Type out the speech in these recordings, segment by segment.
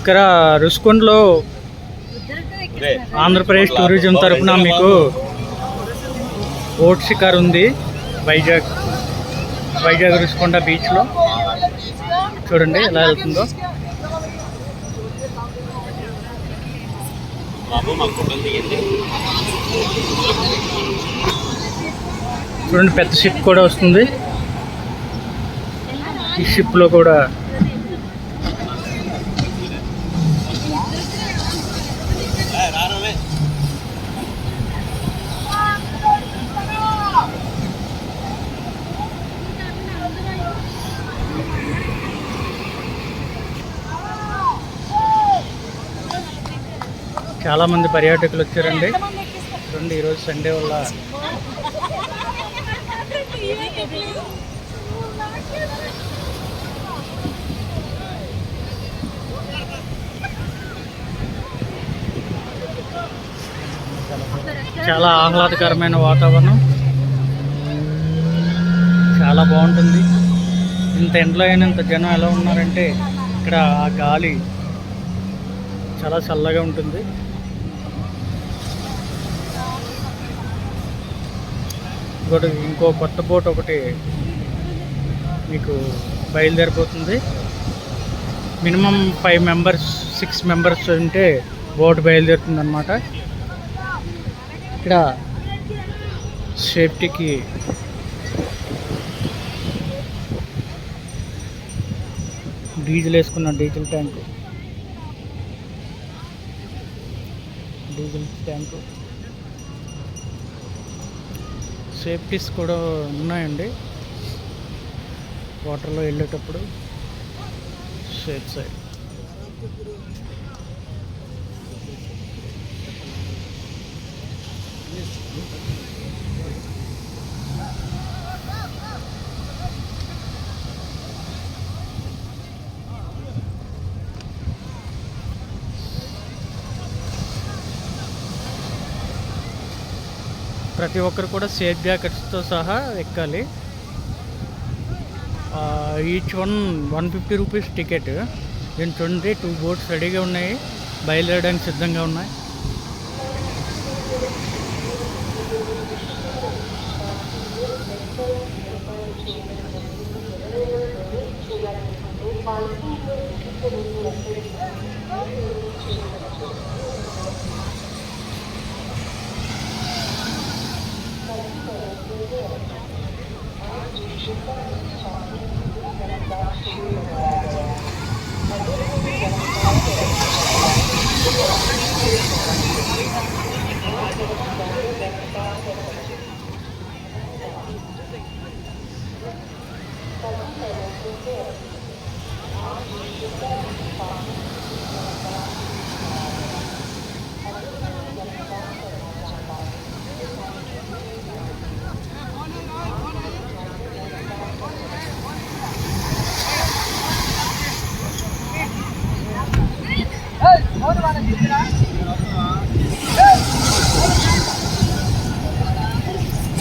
ఇక్కడ రుషికొండలో ఆంధ్రప్రదేశ్ టూరిజం తరఫున మీకు బోట్ షికార్ ఉంది. వైజాగ్ రుషికొండ బీచ్లో చూడండి ఎలా వెళ్తుందో. చూడండి పెద్ద షిప్ కూడా వస్తుంది. ఈ షిప్లో కూడా చాలామంది పర్యాటకులు వచ్చారండి. చూడండి ఈరోజు సండే వల్ల చాలా ఆహ్లాదకరమైన వాతావరణం, చాలా బాగుంటుంది. ఇంత ఎండలో అయినా ఇంత జనం ఎలా ఉన్నారంటే ఇక్కడ ఆ గాలి చాలా చల్లగా ఉంటుంది. ఇంకో కొత్త బోట్ ఒకటి మీకు బయలుదేరిపోతుంది. మినిమం 6 మెంబర్స్ ఉంటే బోట్ బయలుదేరుతుంది అన్నమాట. ఇక్కడ సేఫ్టీకి డీజిల్ వేసుకున్న డీజిల్ ట్యాంకు సేఫ్టీస్ కూడా ఉన్నాయండి. వాటర్లో వెళ్ళేటప్పుడు సేఫ్ సైడ్. ప్రతి ఒక్కరు కూడా సేఫ్ జాకెట్స్తో సహా ఎక్కాలి. Each 150 rupees ticket. దీని చూడండి 2 బోట్స్ రెడీగా ఉన్నాయి, బయలుదేరడానికి సిద్ధంగా ఉన్నాయి.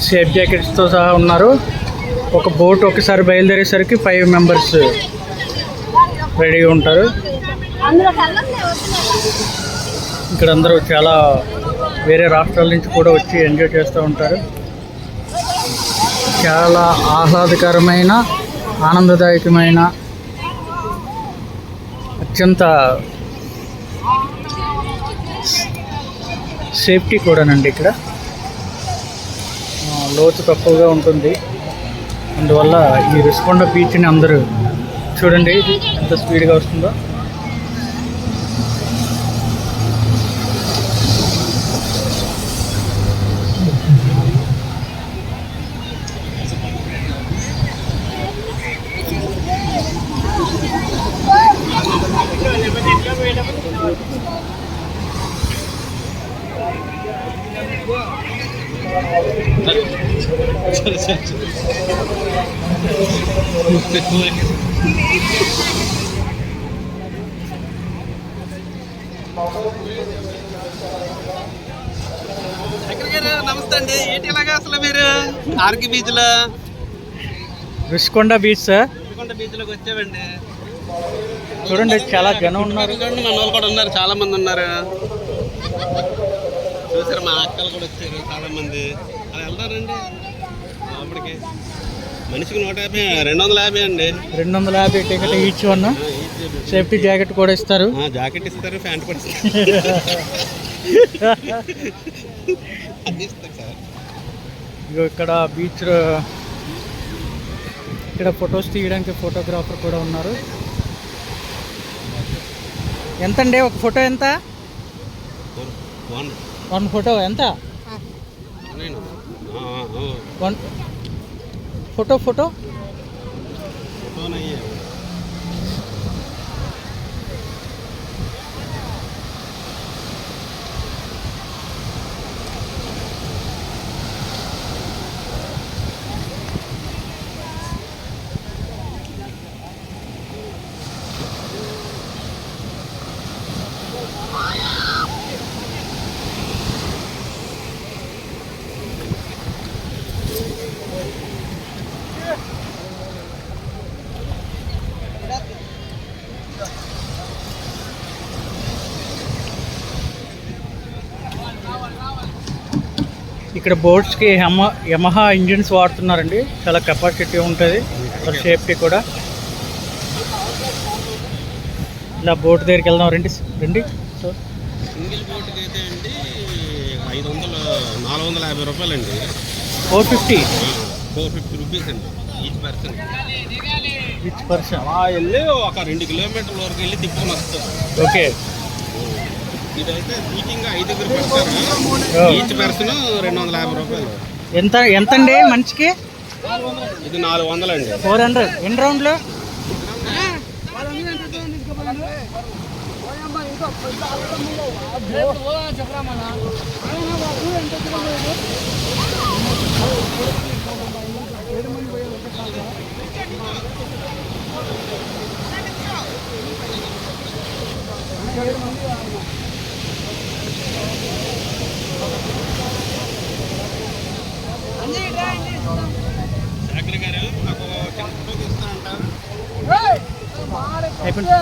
సేఫ్ జాకెట్స్తో సహా ఉన్నారు. ఒక బోట్ ఒకసారి బయలుదేరేసరికి 5 మెంబర్స్ రెడీగా ఉంటారు. ఇక్కడ అందరూ చాలా వేరే రాష్ట్రాల నుంచి కూడా వచ్చి ఎంజాయ్ చేస్తూ ఉంటారు. చాలా ఆహ్లాదకరమైన, ఆనందదాయకమైన, అత్యంత సేఫ్టీ కూడానండి. ఇక్కడ లోతు తక్కువగా ఉంటుంది. అందువల్ల ఈ రుషికొండ బీచ్ని అందరూ చూడండి ఎంత స్పీడ్గా వస్తుందో. నమస్తే అండి. ఏంటి ఇలాగా అసలు మీరు ఆర్కి బీచ్ లో Rushikonda beach sir. Rushikonda beach లోకి వచ్చామండి. చూడండి చాలా జనం ఉన్నారు. చూడండి, మన వాళ్ళు కూడా ఉన్నారు, చాలా మంది ఉన్నారు. చూసారు, మా అక్కలు కూడా వచ్చారు చాలా మంది. అలా వెళ్తారండి అప్పటికి. మనిషికి 150, 250 అండి. 250 ticket each one. Safety jacket కూడా ఇస్తారు. జాకెట్ ఇస్తారు, ప్యాంట్ కూడా ఇస్తారు. అన్నీ ఇస్తారు సార్. ఇగో ఇక్కడ బీచ్, ఇక్కడ ఫొటోస్ తీయడానికి ఫోటోగ్రాఫర్ కూడా ఉన్నారు. ఎంతండి ఒక ఫోటో? ఎంత? 1 ఫోటో ఎంత? 1 ఫోటో. ఇక్కడ బోట్స్కి యమహా ఇంజిన్స్ వాడుతున్నారండి. చాలా కెపాసిటీ ఉంటుంది, సేఫ్టీ కూడా. ఇలా బోట్ దగ్గరికి వెళ్దాం రండి. సో సింగిల్ బోట్కి అయితే అండి 450 రూపాయలు అండి. 450 రూపీస్ అండి ఈచ్ పర్సన్. అలా వెళ్ళి ఒక 2 కిలోమీటర్ల వరకు వెళ్ళి తిప్పుకొని వస్తారు. ఓకే. ఇదైతే సీటింగ్ 5 పెడతారు. ఈచ్ పర్సన్ 250 రూపాయలు. ఎంతండి మనిషికి? ఇది 400 అండి. 400. ఎన్ని రౌండ్లు? శాఖరి గారు నాకు చిన్న ఫోటో తీస్తానంటారు. అయిపోయింది.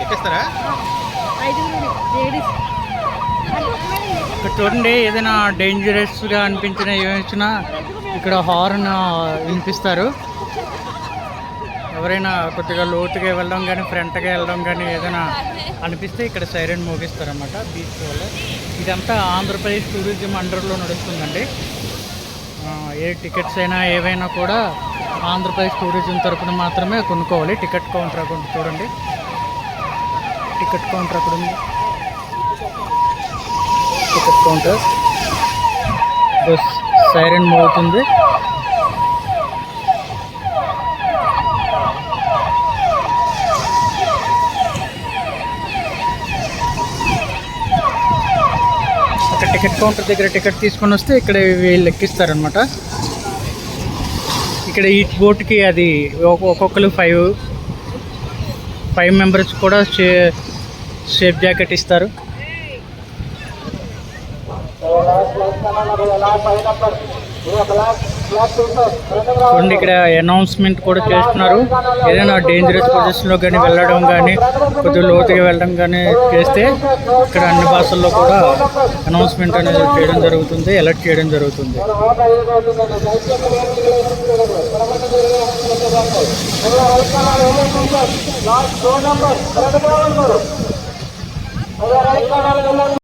ఎక్కిస్తారా? ఇక్కడ చూడండి, ఏదైనా డేంజరస్గా అనిపించినా ఏమిచ్చినా ఇక్కడ హార్న్ వినిపిస్తారు. ఎవరైనా కొద్దిగా లోతుగా వెళ్ళడం కానీ, ఫ్రంట్గా వెళ్ళడం కానీ ఏదైనా అనిపిస్తే ఇక్కడ సైరన్ మోగిస్తారన్నమాట బీచ్ వల్ల. ఇదంతా ఆంధ్రప్రదేశ్ టూరిజం అండర్లో నడుస్తుందండి. ఏ టికెట్స్ అయినా ఏవైనా కూడా ఆంధ్రప్రదేశ్ టూరిజం తరపున మాత్రమే కొనుక్కోవాలి. టికెట్ కౌంటర్ అకౌంట్ చూడండి, టికెట్ కౌంటర్ అక్కడ ఉంది. టికెట్ కౌంటర్ బస్ సైరన్ మోగుతుంది. అక్కడ టికెట్ కౌంటర్ దగ్గర టికెట్ తీసుకొని వస్తే ఇక్కడ వీళ్ళు ఎక్కిస్తారనమాట. ఇక్కడ ఈ బోట్కి అది ఒక్కొక్కరు 5 మెంబర్స్ కూడా సేఫ్ జాకెట్ ఇస్తారు. చూడండి, ఇక్కడ అనౌన్స్మెంట్ కూడా చేస్తున్నారు. ఏదైనా డేంజరస్ పొజిషన్లో కానీ వెళ్ళడం కానీ, కొద్దిగా లోతుగా వెళ్ళడం కానీ చేస్తే ఇక్కడ అన్ని భాషల్లో కూడా అనౌన్స్మెంట్ అనేది చేయడం జరుగుతుంది, అలర్ట్ చేయడం జరుగుతుంది.